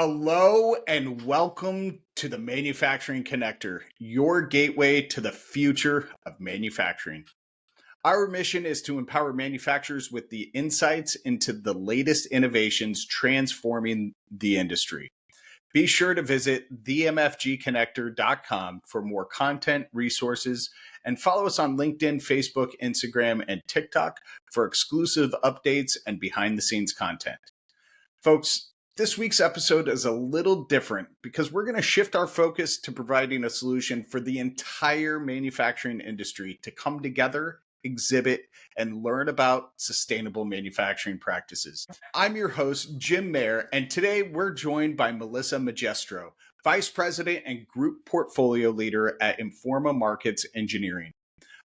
Hello and welcome to the Manufacturing Connector, your gateway to the future of manufacturing. Our mission is to empower manufacturers with the insights into the latest innovations transforming the industry. Be sure to visit themfgconnector.com for more content, resources, and follow us on LinkedIn, Facebook, Instagram, and TikTok for exclusive updates and behind the scenes content. Folks, this week's episode is a little different because we're going to shift our focus to providing a solution for the entire manufacturing industry to come together, exhibit, and learn about sustainable manufacturing practices. I'm your host, Jim Mayer, and today we're joined by Melissa Magestro, Vice President and Group Portfolio Leader at Informa Markets Engineering.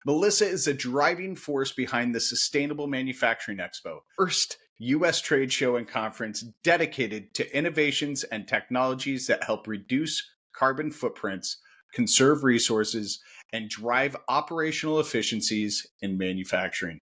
Melissa is a driving force behind the Sustainable Manufacturing Expo, first U.S. trade show and conference dedicated to innovations and technologies that help reduce carbon footprints, conserve resources, and drive operational efficiencies in manufacturing.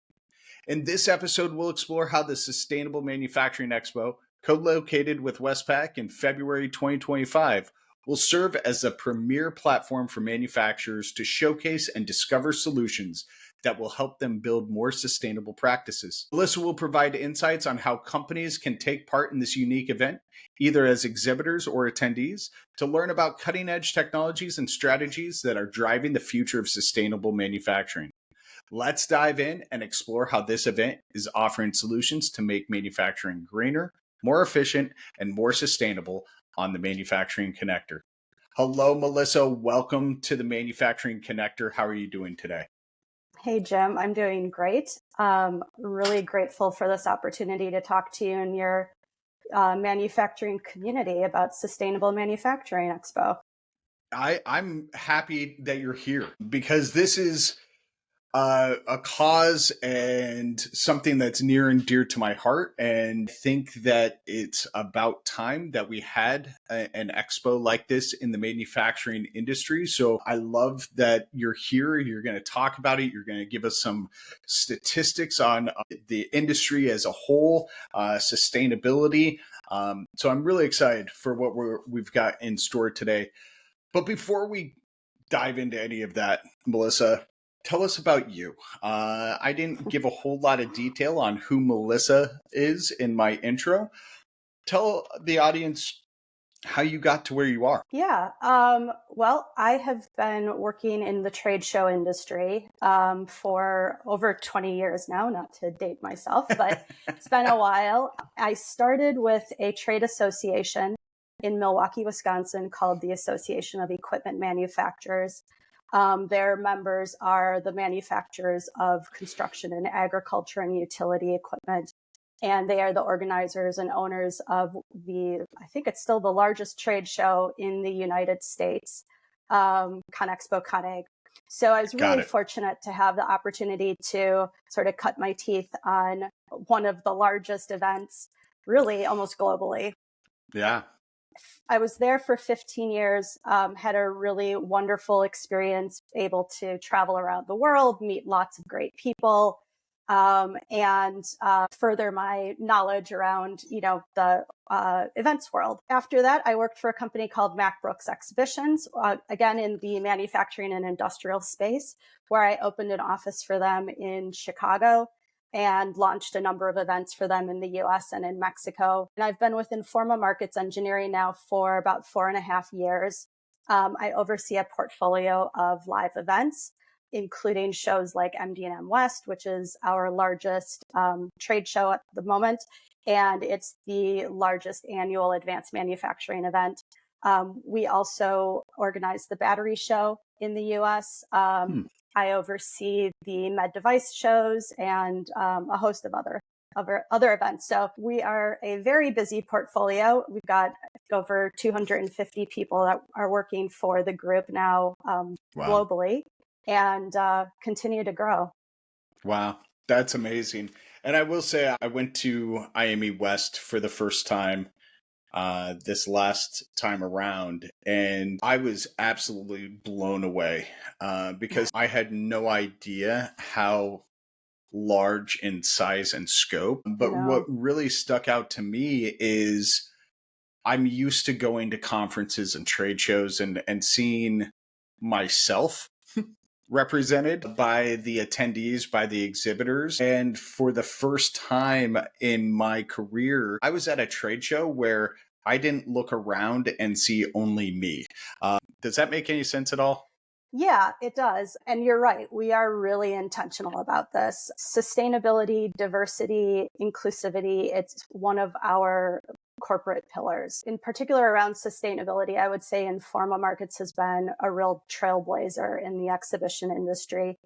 In this episode, we'll explore how the Sustainable Manufacturing Expo, co-located with Westpac in February 2025, will serve as a premier platform for manufacturers to showcase and discover solutions that will help them build more sustainable practices. Melissa will provide insights on how companies can take part in this unique event, either as exhibitors or attendees, to learn about cutting-edge technologies and strategies that are driving the future of sustainable manufacturing. Let's dive in and explore how this event is offering solutions to make manufacturing greener, more efficient, and more sustainable on the Manufacturing Connector. Hello, Melissa. Welcome to the Manufacturing Connector. How are you doing today? Hey, Jim. I'm doing great. Really grateful for this opportunity to talk to you and your manufacturing community about Sustainable Manufacturing Expo. I'm happy that you're here because this is a cause and something that's near and dear to my heart. And I think that it's about time that we had an expo like this in the manufacturing industry. So I love that you're here. You're going to talk about it. You're going to give us some statistics on the industry as a whole, sustainability. So I'm really excited for what we've got in store today. But before we dive into any of that, Melissa, tell us about you. I didn't give a whole lot of detail on who Melissa is in my intro. Tell the audience how you got to where you are. Yeah. Well, I have been working in the trade show industry for over 20 years now, not to date myself, but it's been a while. I started with a trade association in Milwaukee, Wisconsin called the Association of Equipment Manufacturers. Their members are the manufacturers of construction and agriculture and utility equipment. And they are the organizers and owners of I think it's still the largest trade show in the United States, ConExpo, ConAg. So I was really fortunate to have the opportunity to sort of cut my teeth on one of the largest events, really almost globally. Yeah. I was there for 15 years, had a really wonderful experience, able to travel around the world, meet lots of great people, and further my knowledge around, the events world. After that, I worked for a company called Mack Brooks Exhibitions, again, in the manufacturing and industrial space, where I opened an office for them in Chicago and launched a number of events for them in the US and in Mexico. And I've been with Informa Markets Engineering now for about 4.5 years. I oversee a portfolio of live events, including shows like MD&M West, which is our largest trade show at the moment. And it's the largest annual advanced manufacturing event. We also organize the battery show in the US. I oversee the med device shows and a host of other events. So we are a very busy portfolio. We've got over 250 people that are working for the group now globally and continue to grow. Wow, that's amazing. And I will say I went to IME West for the first time this last time around, and I was absolutely blown away because I had no idea how large in size and scope. But what really stuck out to me is I'm used to going to conferences and trade shows and seeing myself represented by the attendees, by the exhibitors. And for the first time in my career, I was at a trade show where I didn't look around and see only me. Does that make any sense at all? Yeah, it does. And you're right. We are really intentional about this. Sustainability, diversity, inclusivity, it's one of our corporate pillars. In particular around sustainability, I would say Informa Markets has been a real trailblazer in the exhibition industry,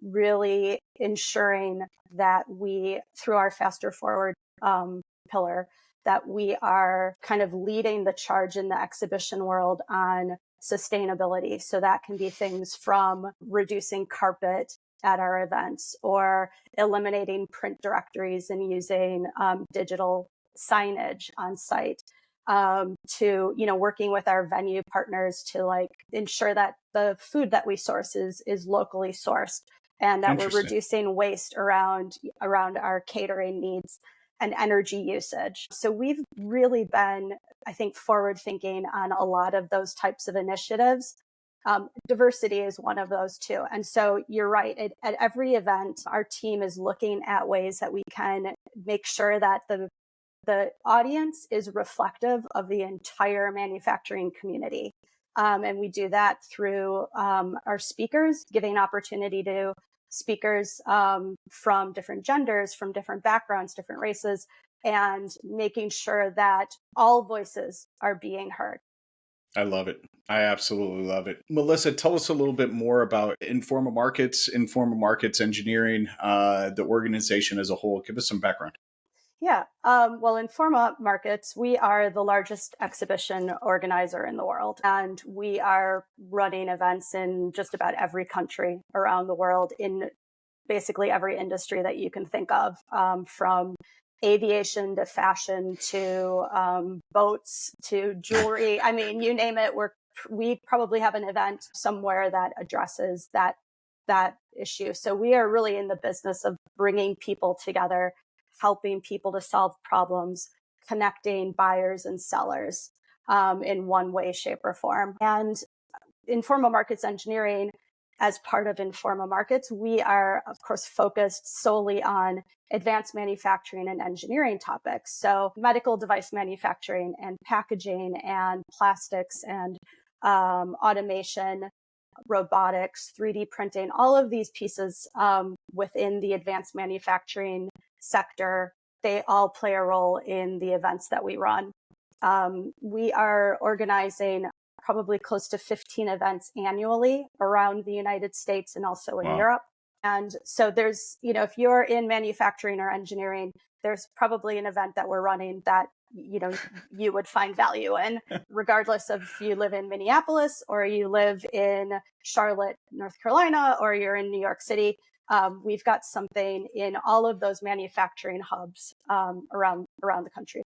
really ensuring that we, through our Faster Forward pillar, that we are kind of leading the charge in the exhibition world on sustainability. So that can be things from reducing carpet at our events or eliminating print directories and using digital signage on site, to, working with our venue partners to like ensure that the food that we source is locally sourced and that we're Interesting. reducing waste around our catering needs and energy usage. So we've really been, I think, forward thinking on a lot of those types of initiatives. Diversity is one of those too. And so you're right. At every event, our team is looking at ways that we can make sure that the audience is reflective of the entire manufacturing community. And we do that through our speakers, giving opportunity to speakers from different genders, from different backgrounds, different races, and making sure that all voices are being heard. I love it. I absolutely love it. Melissa, tell us a little bit more about Informa Markets Engineering, the organization as a whole. Give us some background. Yeah. Well, Informa Markets, we are the largest exhibition organizer in the world, and we are running events in just about every country around the world in basically every industry that you can think of, from aviation to fashion to boats to jewelry. I mean, you name it. We probably have an event somewhere that addresses that issue. So we are really in the business of bringing people together, helping people to solve problems, connecting buyers and sellers in one way, shape, or form. And Informa Markets Engineering, as part of Informa Markets, we are, of course, focused solely on advanced manufacturing and engineering topics. So medical device manufacturing and packaging and plastics and automation, robotics, 3D printing, all of these pieces within the advanced manufacturing sector, they all play a role in the events that we run. We are organizing probably close to 15 events annually around the United States and also in Wow. Europe. And so there's, if you're in manufacturing or engineering, there's probably an event that we're running that, you would find value in, regardless of if you live in Minneapolis or you live in Charlotte, North Carolina, or you're in New York City. We've got something in all of those manufacturing hubs around the country.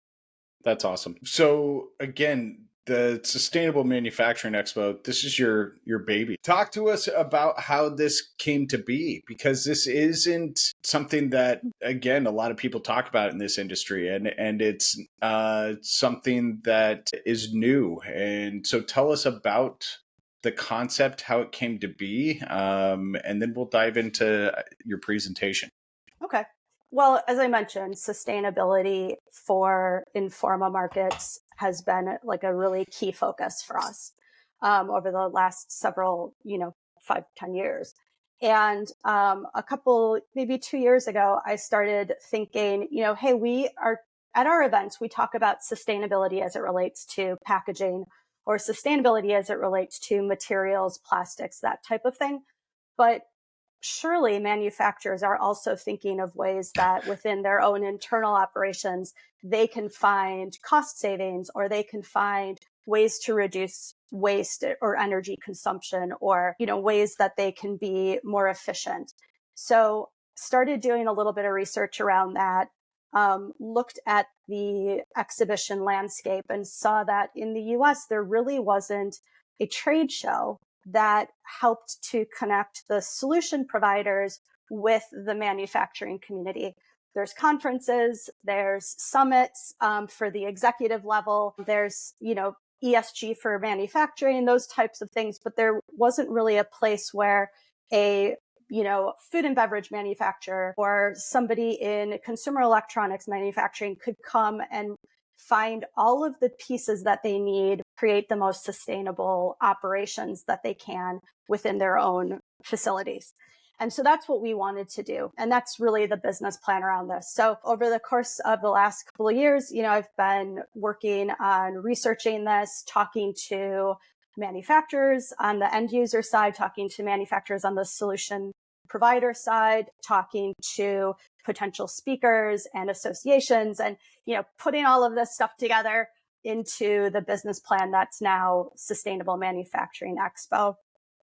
That's awesome. So again, the Sustainable Manufacturing Expo, this is your baby. Talk to us about how this came to be, because this isn't something that, again, a lot of people talk about in this industry, and it's something that is new. And so tell us about the concept, how it came to be, and then we'll dive into your presentation. Okay. Well, as I mentioned, sustainability for Informa Markets has been like a really key focus for us over the last several, 5-10 years. And a couple, maybe 2 years ago, I started thinking, hey, we are at our events, we talk about sustainability as it relates to packaging or sustainability as it relates to materials, plastics, that type of thing. But surely manufacturers are also thinking of ways that within their own internal operations, they can find cost savings or they can find ways to reduce waste or energy consumption or, ways that they can be more efficient. So started doing a little bit of research around that, looked at the exhibition landscape and saw that in the US, there really wasn't a trade show that helped to connect the solution providers with the manufacturing community. There's conferences, there's summits for the executive level, there's, ESG for manufacturing, those types of things. But there wasn't really a place where a food and beverage manufacturer or somebody in consumer electronics manufacturing could come and find all of the pieces that they need, create the most sustainable operations that they can within their own facilities. And so that's what we wanted to do. And that's really the business plan around this. So over the course of the last couple of years, I've been working on researching this, talking to manufacturers on the end user side, talking to manufacturers on the solution provider side, talking to potential speakers and associations, and putting all of this stuff together into the business plan that's now Sustainable Manufacturing Expo.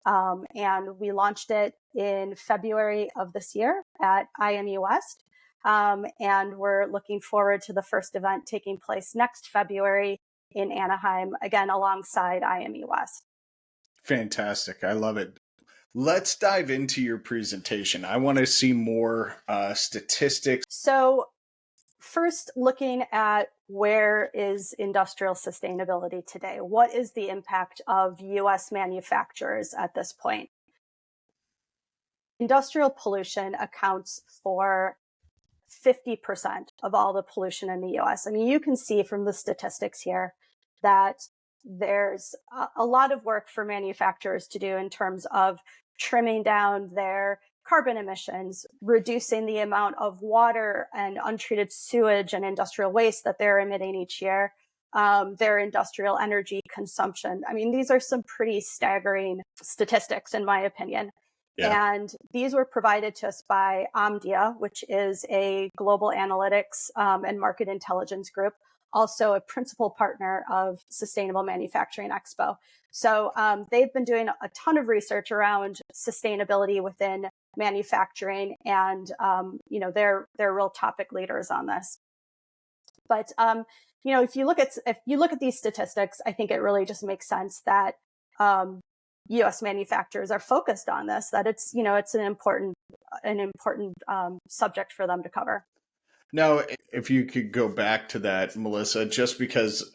And we launched it in February of this year at IME West. And we're looking forward to the first event taking place next February in Anaheim, again, alongside IME West. Fantastic. I love it. Let's dive into your presentation. I want to see more statistics. So first, looking at where is industrial sustainability today? What is the impact of U.S. manufacturers at this point? Industrial pollution accounts for 50% of all the pollution in the U.S. I mean, you can see from the statistics here that there's a lot of work for manufacturers to do in terms of trimming down their carbon emissions, reducing the amount of water and untreated sewage and industrial waste that they're emitting each year, their industrial energy consumption. I mean, these are some pretty staggering statistics, in my opinion. Yeah. And these were provided to us by Omdia, which is a global analytics and market intelligence group, also a principal partner of Sustainable Manufacturing Expo. So they've been doing a ton of research around sustainability within manufacturing, and they're real topic leaders on this. But if you look at these statistics, I think it really just makes sense that U.S. manufacturers are focused on this. That it's an important subject for them to cover. Now, if you could go back to that, Melissa, just because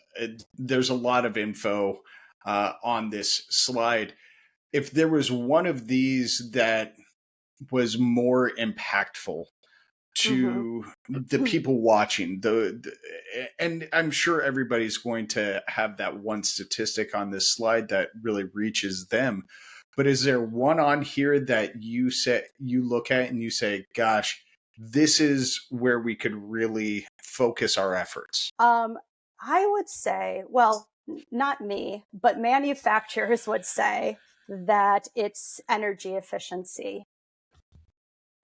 there's a lot of info on this slide. If there was one of these that was more impactful to the people watching, and I'm sure everybody's going to have that one statistic on this slide that really reaches them. But is there one on here that you look at and you say, gosh, this is where we could really focus our efforts? I would say, well, not me, but manufacturers would say that it's energy efficiency.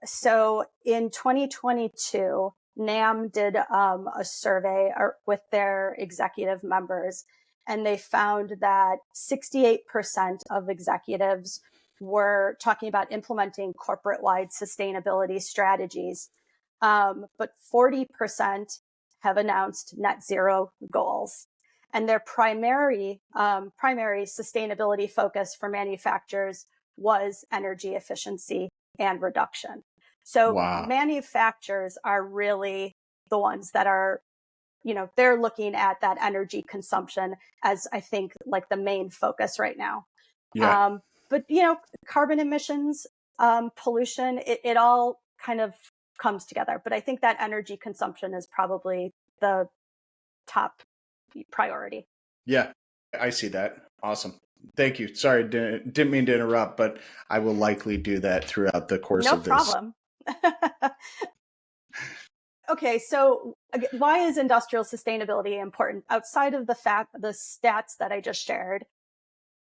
So in 2022, NAM did a survey with their executive members, and they found that 68% of executives were talking about implementing corporate-wide sustainability strategies, but 40% have announced net zero goals. And their primary sustainability focus for manufacturers was energy efficiency and reduction. So wow. Manufacturers are really the ones that are, they're looking at that energy consumption as, I think, like the main focus right now. Yeah. But, carbon emissions, pollution, it all kind of comes together. But I think that energy consumption is probably the top priority. Yeah, I see that. Awesome. Thank you. Sorry, didn't mean to interrupt, but I will likely do that throughout the course of this. No problem. Okay, so why is industrial sustainability important? Outside of the stats that I just shared,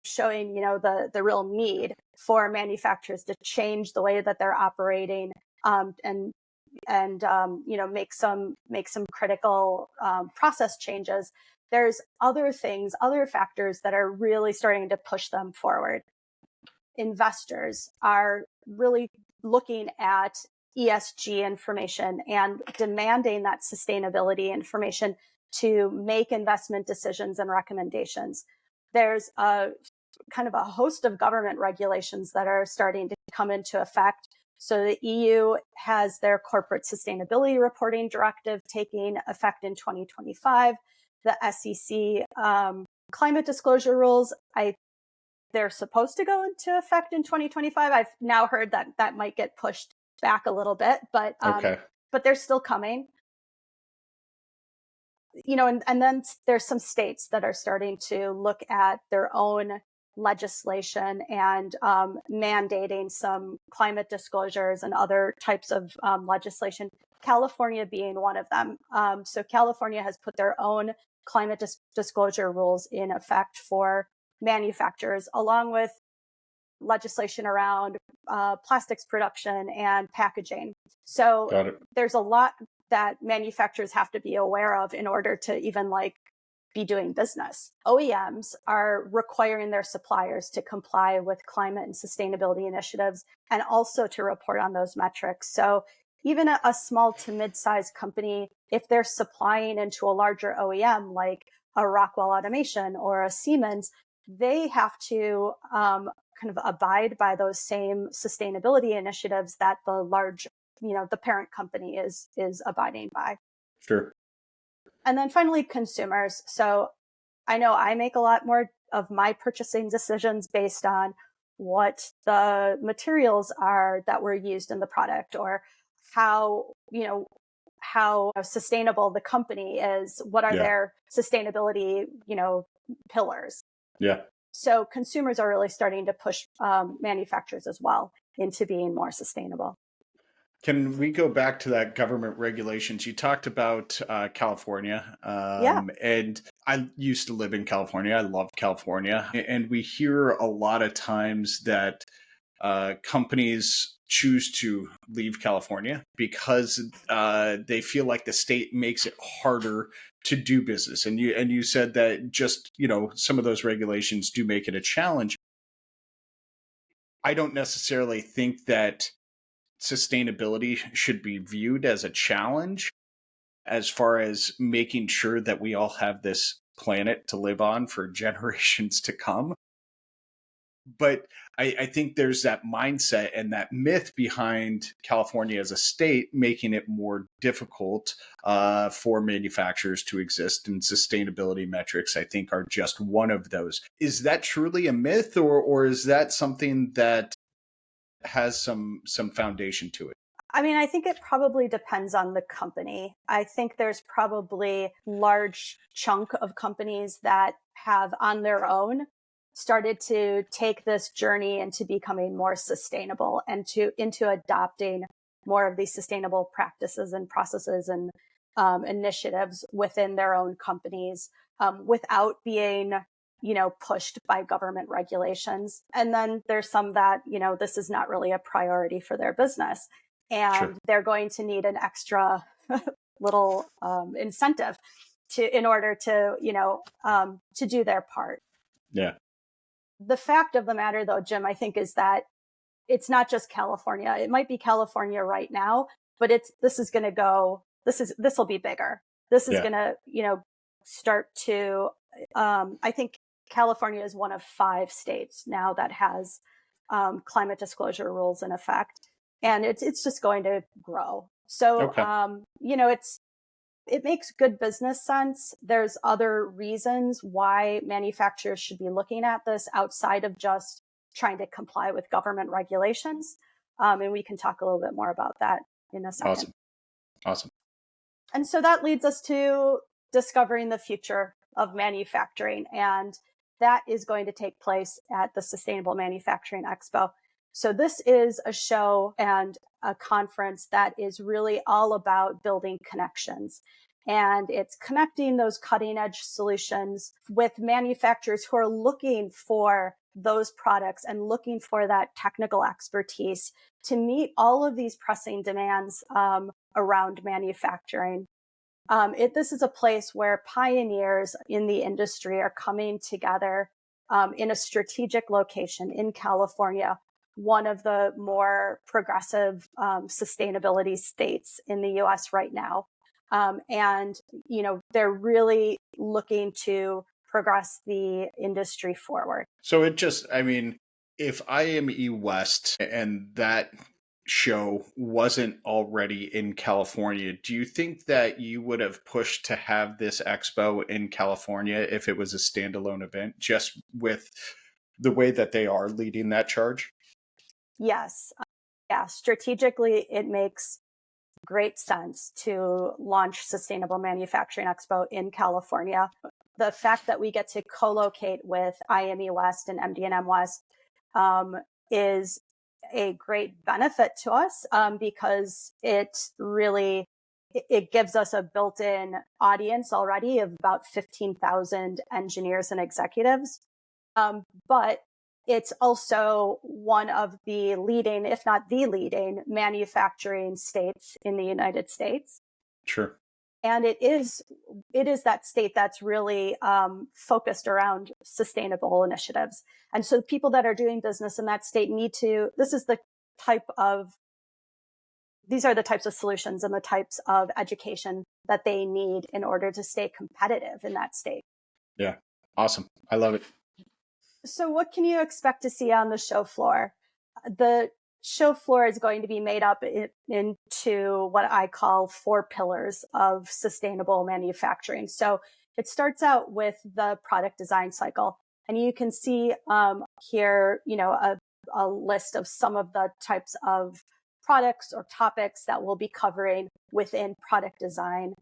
showing the real need for manufacturers to change the way that they're operating, and make some critical process changes. There's other factors that are really starting to push them forward. Investors are really looking at ESG information and demanding that sustainability information to make investment decisions and recommendations. There's a kind of a host of government regulations that are starting to come into effect So the EU has their corporate sustainability reporting directive taking effect in 2025. The SEC climate disclosure rules, they're supposed to go into effect in 2025. I've now heard that that might get pushed back a little bit, but they're still coming. And then there's some states that are starting to look at their own legislation and mandating some climate disclosures and other types of legislation, California being one of them. So California has put their own climate disclosure rules in effect for manufacturers, along with legislation around plastics production and packaging. So there's a lot that manufacturers have to be aware of in order to even be doing business. OEMs are requiring their suppliers to comply with climate and sustainability initiatives and also to report on those metrics. So even a small to mid-sized company, if they're supplying into a larger OEM like a Rockwell Automation or a Siemens, they have to kind of abide by those same sustainability initiatives that the large, the parent company is abiding by. Sure. And then finally, consumers. So I know I make a lot more of my purchasing decisions based on what the materials are that were used in the product, or how sustainable the company is. What are their sustainability, pillars? Yeah. So consumers are really starting to push manufacturers as well into being more sustainable. Can we go back to that government regulations? You talked about California, and I used to live in California. I love California. And we hear a lot of times that companies choose to leave California because they feel like the state makes it harder to do business. And you said that just, some of those regulations do make it a challenge. I don't necessarily think that sustainability should be viewed as a challenge as far as making sure that we all have this planet to live on for generations to come. But I think there's that mindset and that myth behind California as a state, making it more difficult for manufacturers to exist. And sustainability metrics, I think, are just one of those. Is that truly a myth, or is that something that has some foundation to it? I mean, I think it probably depends on the company. I think there's probably large chunk of companies that have on their own started to take this journey into becoming more sustainable and into adopting more of these sustainable practices and processes and initiatives within their own companies without being pushed by government regulations. And then there's some that, this is not really a priority for their business. And they're going to need an extra little incentive in order to do their part. Yeah. The fact of the matter, though, Jim, I think, is that it's not just California. It might be California right now, but this will be bigger. This is going to, start to, I think California is one of 5 states now that has climate disclosure rules in effect. And it's just going to grow. So, it makes good business sense. There's other reasons why manufacturers should be looking at this outside of just trying to comply with government regulations. And we can talk a little bit more about that in a second. Awesome. And so that leads us to discovering the future of manufacturing. And that is going to take place at the Sustainable Manufacturing Expo. So this is a show and a conference that is really all about building connections. And it's connecting those cutting edge solutions with manufacturers who are looking for those products and looking for that technical expertise to meet all of these pressing demands around manufacturing. This is a place where pioneers in the industry are coming together in a strategic location in California, one of the more progressive sustainability states in the US right now. And they're really looking to progress the industry forward. So if I am eWest and that show wasn't already in California, do you think that you would have pushed to have this expo in California if it was a standalone event, just with the way that they are leading that charge? Yes. Yeah. Strategically, it makes great sense to launch Sustainable Manufacturing Expo in California. The fact that we get to co-locate with IME West and MD&M West is a great benefit to us because it gives us a built-in audience already of about 15,000 engineers and executives. But it's also one of the leading, if not the leading, manufacturing states in the United States. Sure. And it is that state that's really focused around sustainable initiatives. And so people that are doing business in that state these are the types of solutions and the types of education that they need in order to stay competitive in that state. Yeah. Awesome. I love it. So what can you expect to see on the show floor? The show floor is going to be made up into what I call 4 pillars of sustainable manufacturing. So it starts out with the product design cycle. And you can see here, a list of some of the types of products or topics that we'll be covering within product design.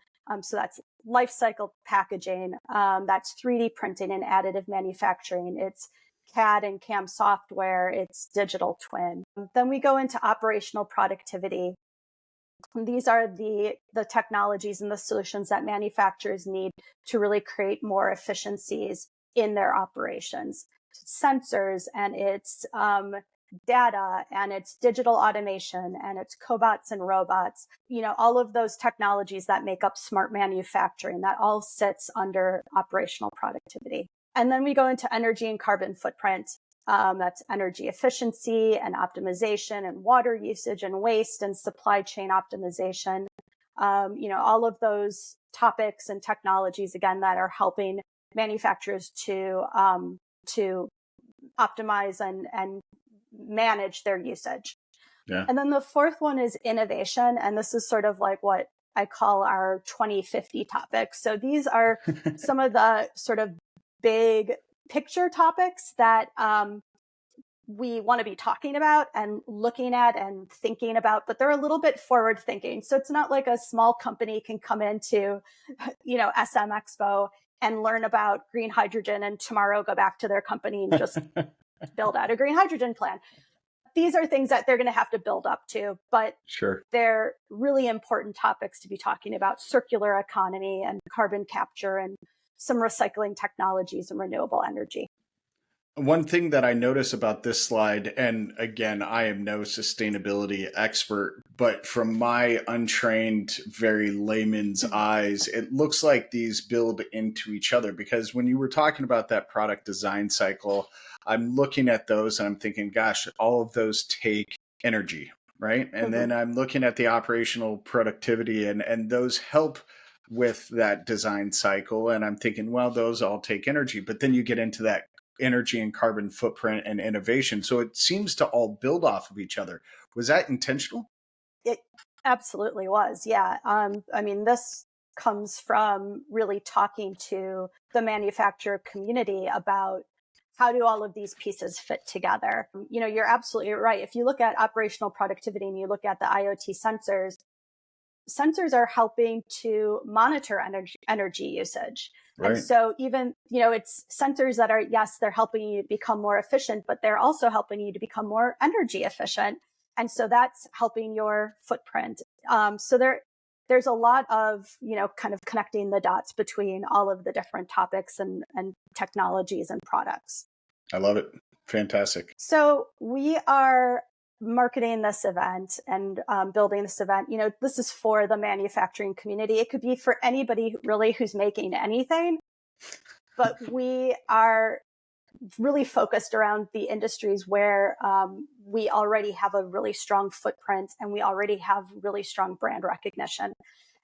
So that's life cycle packaging, that's 3D printing and additive manufacturing. It's CAD and CAM software, it's digital twin. Then we go into operational productivity. These are the technologies and the solutions that manufacturers need to really create more efficiencies in their operations. Sensors and its data and its digital automation and its cobots and robots, all of those technologies that make up smart manufacturing, that all sits under operational productivity. And then we go into energy and carbon footprint. That's energy efficiency and optimization and water usage and waste and supply chain optimization. All of those topics and technologies, again, that are helping manufacturers to optimize and manage their usage. Yeah. And then the fourth one is innovation. And this is sort of like what I call our 2050 topics. So these are some of the sort of big picture topics that we want to be talking about and looking at and thinking about, but they're a little bit forward thinking. So it's not like a small company can come into, SM Expo and learn about green hydrogen and tomorrow go back to their company and just build out a green hydrogen plan. These are things that they're going to have to build up to, but Sure. they're really important topics to be talking about: circular economy and carbon capture and some recycling technologies and renewable energy. One thing that I notice about this slide, and again, I am no sustainability expert, but from my untrained, very layman's eyes, it looks like these build into each other, because when you were talking about that product design cycle, I'm looking at those and I'm thinking, gosh, all of those take energy, right? And then I'm looking at the operational productivity and those help with that design cycle. And I'm thinking, well, those all take energy, but then you get into that energy and carbon footprint and innovation. So it seems to all build off of each other. Was that intentional? It absolutely was. Yeah. This comes from really talking to the manufacturer community about how do all of these pieces fit together. You're absolutely right. If you look at operational productivity and you look at the IoT sensors are helping to monitor energy usage. Right. And so even, it's sensors that are, yes, they're helping you become more efficient, but they're also helping you to become more energy efficient. And so that's helping your footprint. So there's a lot of, kind of connecting the dots between all of the different topics and technologies and products. I love it. Fantastic. So we are marketing this event and building this event. This is for the manufacturing community. It could be for anybody really who's making anything, but we are really focused around the industries where we already have a really strong footprint and we already have really strong brand recognition.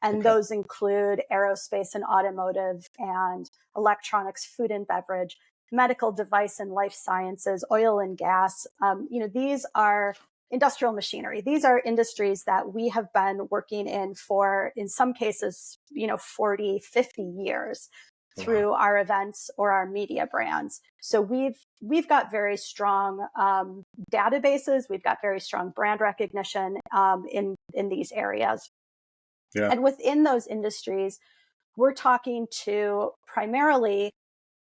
And those include aerospace and automotive and electronics, food and beverage, medical device and life sciences, oil and gas. These are industrial machinery. These are industries that we have been working in for, in some cases, 40, 50 years through our events or our media brands. So we've got very strong databases. We've got very strong brand recognition in these areas. Yeah. And within those industries, we're talking to primarily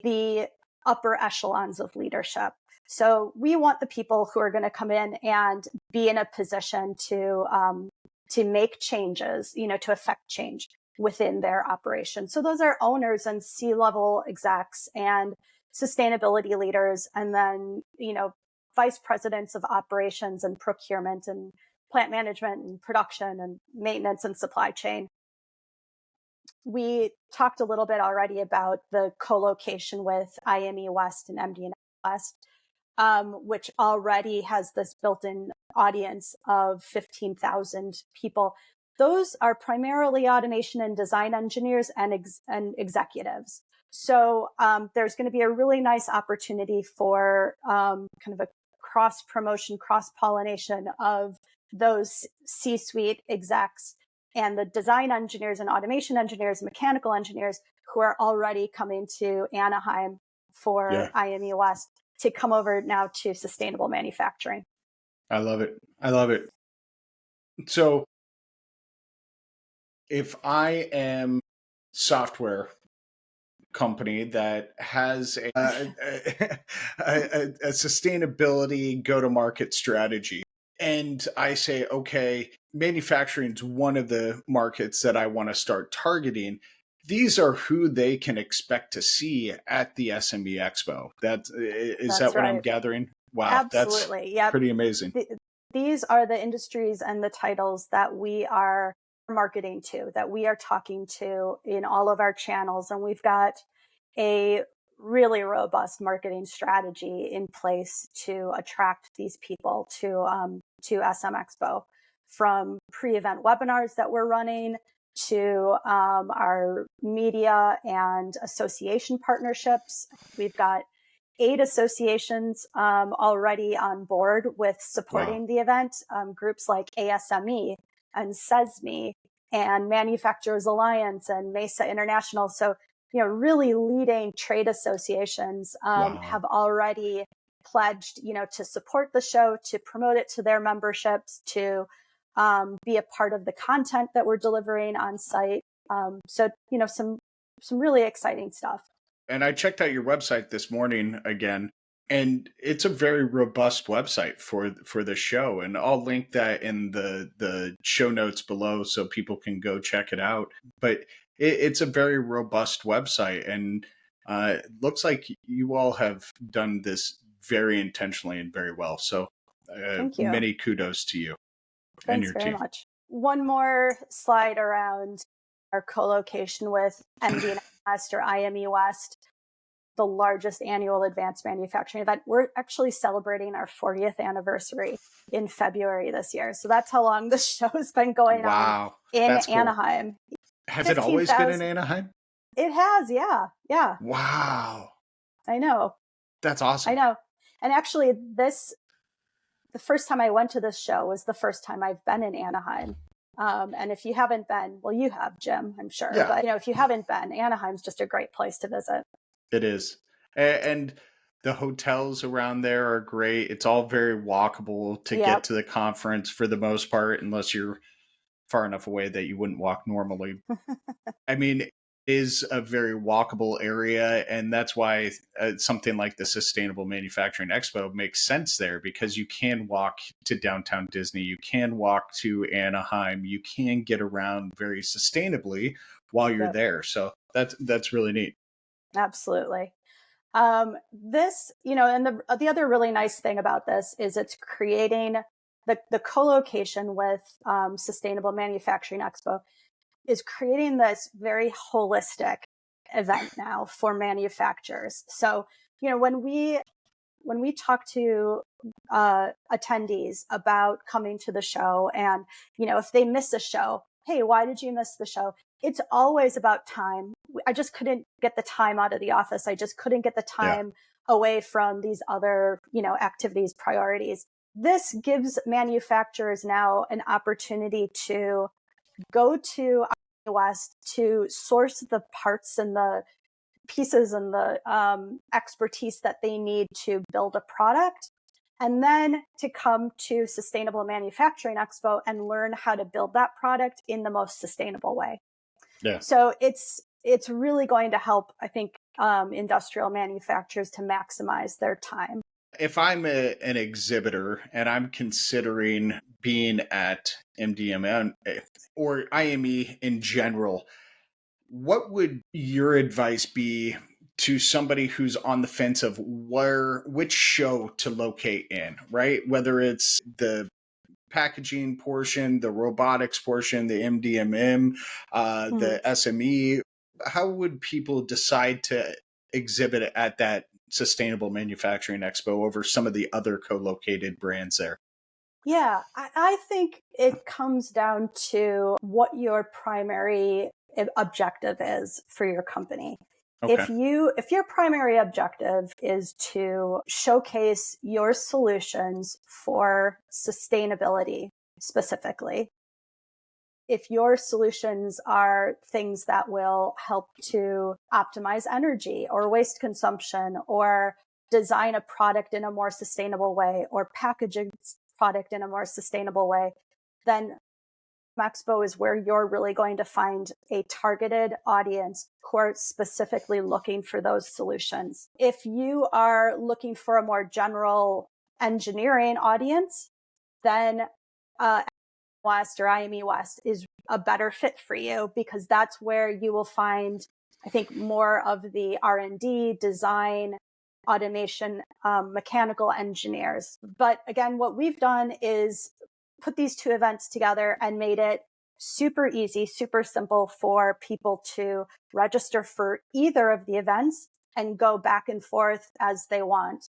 the upper echelons of leadership. So we want the people who are going to come in and be in a position to make changes, to affect change within their operation. So those are owners and C-level execs and sustainability leaders, and then, vice presidents of operations and procurement and plant management and production and maintenance and supply chain. We talked a little bit already about the co-location with IME West and MD West, which already has this built-in audience of 15,000 people. Those are primarily automation and design engineers and executives. So there's going to be a really nice opportunity for kind of a cross-promotion, cross-pollination of those C-suite execs and the design engineers and automation engineers, mechanical engineers who are already coming to Anaheim for IME West to come over now to sustainable manufacturing. I love it. I love it. So if I am software company that has a sustainability go-to-market strategy, and I say, okay, manufacturing is one of the markets that I want to start targeting, these are who they can expect to see at the SME Expo. That's that what I'm gathering? Wow, absolutely. That's pretty amazing. These are the industries and the titles that we are marketing to, that we are talking to in all of our channels. And we've got a really robust marketing strategy in place to attract these people to SM Expo, from pre-event webinars that we're running to our media and association partnerships. We've got 8 associations already on board with supporting the event, groups like ASME and SESME and Manufacturers Alliance and Mesa International. So, really leading trade associations have already pledged, to support the show, to promote it to their memberships, to be a part of the content that we're delivering on site. So, some really exciting stuff. And I checked out your website this morning again, and it's a very robust website for the show. And I'll link that in the show notes below so people can go check it out. But it's a very robust website, and it looks like you all have done this very intentionally and very well. So thank you. Many kudos to you. Thanks very much. One more slide around our co-location with MD West or IME West, the largest annual advanced manufacturing event. We're actually celebrating our 40th anniversary in February this year. So that's how long the show's been going on in Anaheim. Cool. Has it always been in Anaheim? It has, yeah. Yeah. Wow. I know. That's awesome. I know. And actually the first time I went to this show was the first time I've been in Anaheim. And if you haven't been, well, you have, Jim, I'm sure. Yeah. But, if you haven't been, Anaheim's just a great place to visit. It is. And the hotels around there are great. It's all very walkable to get to the conference for the most part, unless you're far enough away that you wouldn't walk normally. I mean, it is a very walkable area, and that's why something like the Sustainable Manufacturing Expo makes sense there, because you can walk to downtown Disney, you can walk to Anaheim, you can get around very sustainably while you're there. So that's really neat. Absolutely. This, and the other really nice thing about this is it's creating the co-location with Sustainable Manufacturing Expo is creating this very holistic event now for manufacturers. So, when we talk to attendees about coming to the show, and, if they miss a show, hey, why did you miss the show? It's always about time. I just couldn't get the time out of the office. I just couldn't get the time away from these other, activities, priorities. this gives manufacturers now an opportunity to go to West to source the parts and the pieces and the expertise that they need to build a product, and then to come to Sustainable Manufacturing Expo and learn how to build that product in the most sustainable way. Yeah. So it's really going to help, I think, industrial manufacturers to maximize their time. If I'm an exhibitor and I'm considering being at MDMN or IME in general, what would your advice be to somebody who's on the fence of which show to locate in, right? Whether it's the packaging portion, the robotics portion, the MDMM, the SME, how would people decide to exhibit at that Sustainable Manufacturing Expo over some of the other co-located brands there? Yeah, I think it comes down to what your primary objective is for your company. Okay. If your primary objective is to showcase your solutions for sustainability specifically, if your solutions are things that will help to optimize energy or waste consumption or design a product in a more sustainable way or package a product in a more sustainable way, then Expo is where you're really going to find a targeted audience who are specifically looking for those solutions. If you are looking for a more general engineering audience, then West or IME West is a better fit for you, because that's where you will find, I think, more of the R&D, design, automation, mechanical engineers. But again, what we've done is put these two events together and made it super easy, super simple for people to register for either of the events and go back and forth as they want.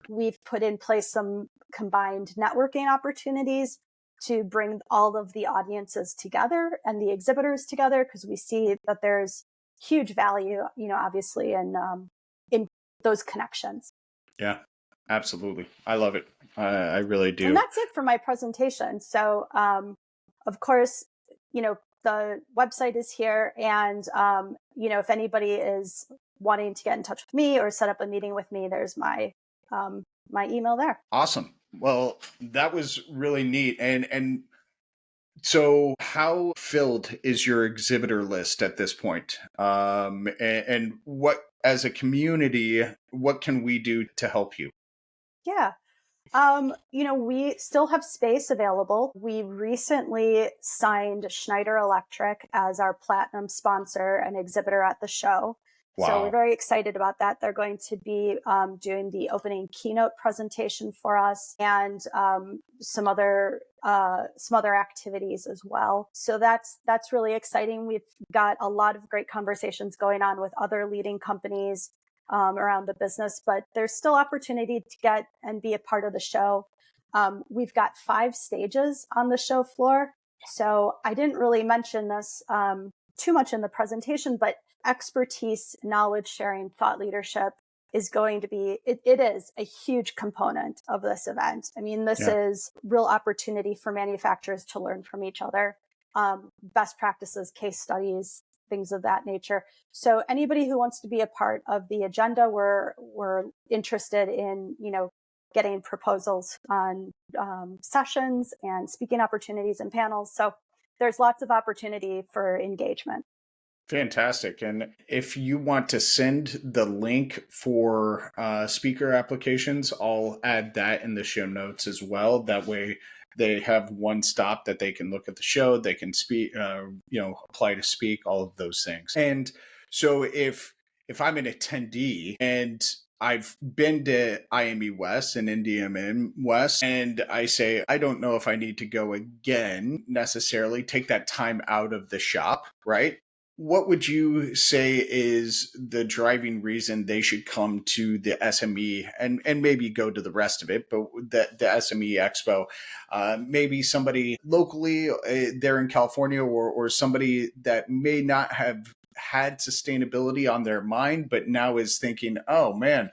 We've put in place some combined networking opportunities to bring all of the audiences together and the exhibitors together, because we see that there's huge value, obviously in those connections. Yeah, absolutely. I love it. I really do. And that's it for my presentation. So, of course, the website is here, and if anybody is wanting to get in touch with me or set up a meeting with me, there's my email there. Awesome. Well, that was really neat. And so how filled is your exhibitor list at this point? And what, as a community, what can we do to help you? Yeah. We still have space available. We recently signed Schneider Electric as our platinum sponsor and exhibitor at the show. Wow. So we're very excited about that. They're going to be doing the opening keynote presentation for us, and some other activities as well. So that's really exciting. We've got a lot of great conversations going on with other leading companies around the business, but there's still opportunity to get and be a part of the show. We've got 5 stages on the show floor. So I didn't really mention this too much in the presentation, but expertise, knowledge sharing, thought leadership is going to be, it is a huge component of this event. I mean, this is real opportunity for manufacturers to learn from each other, best practices, case studies, things of that nature. So anybody who wants to be a part of the agenda, we're interested in, getting proposals on sessions and speaking opportunities and panels. So there's lots of opportunity for engagement. Fantastic. And if you want to send the link for speaker applications, I'll add that in the show notes as well. That way they have one stop that they can look at the show, they can speak, apply to speak, all of those things. And so if I'm an attendee and I've been to IME West and NDMM West, and I say, I don't know if I need to go again necessarily, take that time out of the shop, right? What would you say is the driving reason they should come to the SME and maybe go to the rest of it, but the SME Expo? Maybe somebody locally there in California, or somebody that may not have had sustainability on their mind, but now is thinking, oh man,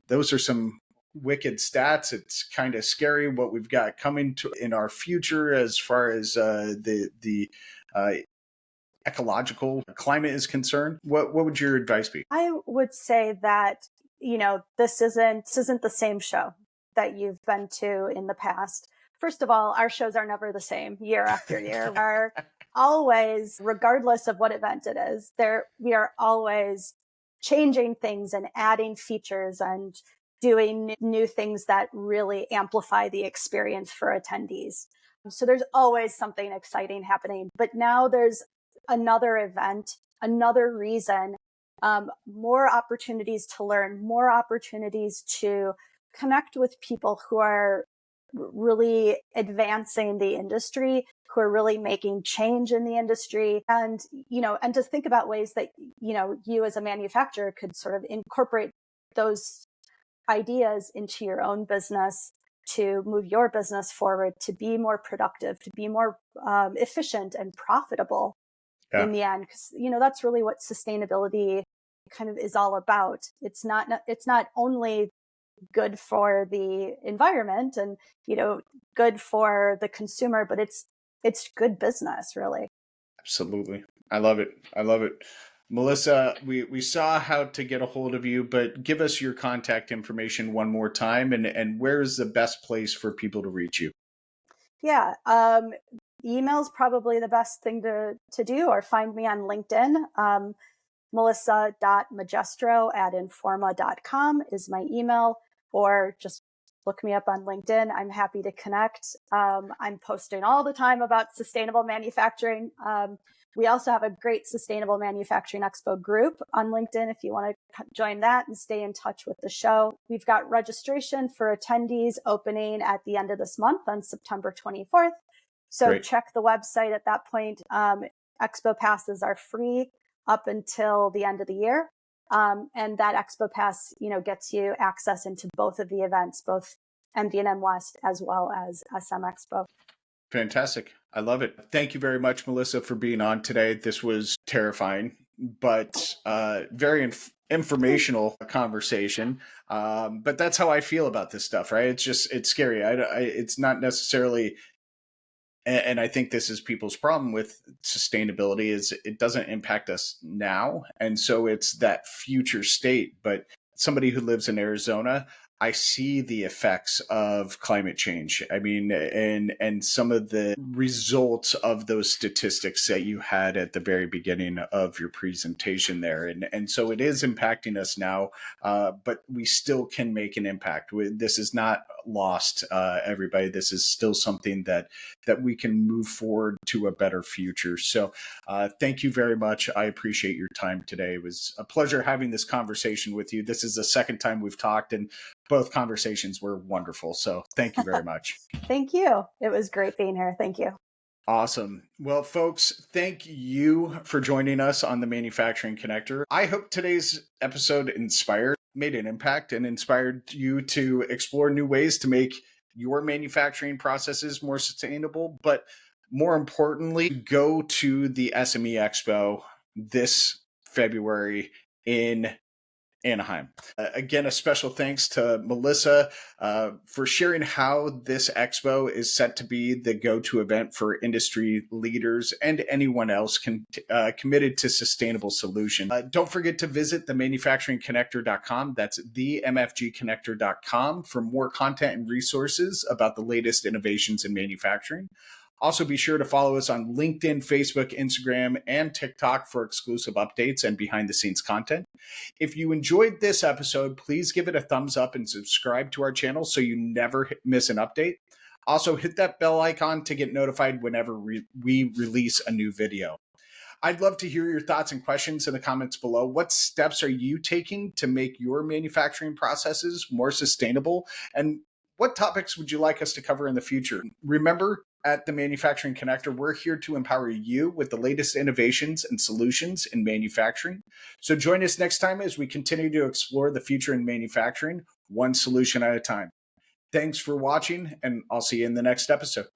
those are some wicked stats. It's kind of scary what we've got coming to in our future as far as the uh, ecological climate is concerned. What would your advice be? I would say that, this isn't the same show that you've been to in the past. First of all, our shows are never the same year after year. We are always, regardless of what event it is, we are always changing things and adding features and doing new things that really amplify the experience for attendees. So there's always something exciting happening. But now there's another event, another reason, more opportunities to learn, more opportunities to connect with people who are really advancing the industry, who are really making change in the industry, and to think about ways that you as a manufacturer could sort of incorporate those ideas into your own business to move your business forward, to be more productive, to be more efficient and profitable in the end. Because that's really what sustainability kind of is all about. It's not only good for the environment and good for the consumer, but it's good business, really. Absolutely. I love it. I love it. Melissa, we saw how to get a hold of you, but give us your contact information one more time, and where is the best place for people to reach you? Yeah. Email's probably the best thing to do, or find me on LinkedIn. Melissa.magestro@informa.com is my email, or just look me up on LinkedIn. I'm happy to connect. I'm posting all the time about sustainable manufacturing. We also have a great Sustainable Manufacturing Expo group on LinkedIn if you want to join that and stay in touch with the show. We've got registration for attendees opening at the end of this month on September 24th. So Great. check the website at that point. Expo passes are free up until the end of the year. And that Expo Pass, gets you access into both of the events, both MD&M West as well as SM Expo. Fantastic. I love it. Thank you very much, Melissa, for being on today. This was terrifying, but very informational conversation. But that's how I feel about this stuff, right? It's scary. It's not necessarily, and I think this is people's problem with sustainability, is it doesn't impact us now. And so it's that future state. But somebody who lives in Arizona, I see the effects of climate change. I mean, and some of the results of those statistics that you had at the very beginning of your presentation there. And so it is impacting us now, but we still can make an impact. This is not lost, everybody. This is still something that we can move forward to a better future. So thank you very much. I appreciate your time today. It was a pleasure having this conversation with you. This is the second time we've talked, and both conversations were wonderful. So thank you very much. Thank you. It was great being here. Thank you. Awesome. Well, folks, thank you for joining us on the Manufacturing Connector. I hope today's episode made an impact and inspired you to explore new ways to make your manufacturing processes more sustainable. But more importantly, go to the SME Expo this February in Anaheim. Again, a special thanks to Melissa for sharing how this expo is set to be the go-to event for industry leaders and anyone else committed to sustainable solutions. Don't forget to visit themanufacturingconnector.com. That's themfgconnector.com for more content and resources about the latest innovations in manufacturing. Also, be sure to follow us on LinkedIn, Facebook, Instagram, and TikTok for exclusive updates and behind-the-scenes content. If you enjoyed this episode, please give it a thumbs up and subscribe to our channel so you never miss an update. Also, hit that bell icon to get notified whenever we release a new video. I'd love to hear your thoughts and questions in the comments below. What steps are you taking to make your manufacturing processes more sustainable? And what topics would you like us to cover in the future? Remember, at the Manufacturing Connector, we're here to empower you with the latest innovations and solutions in manufacturing. So join us next time as we continue to explore the future in manufacturing, one solution at a time. Thanks for watching, and I'll see you in the next episode.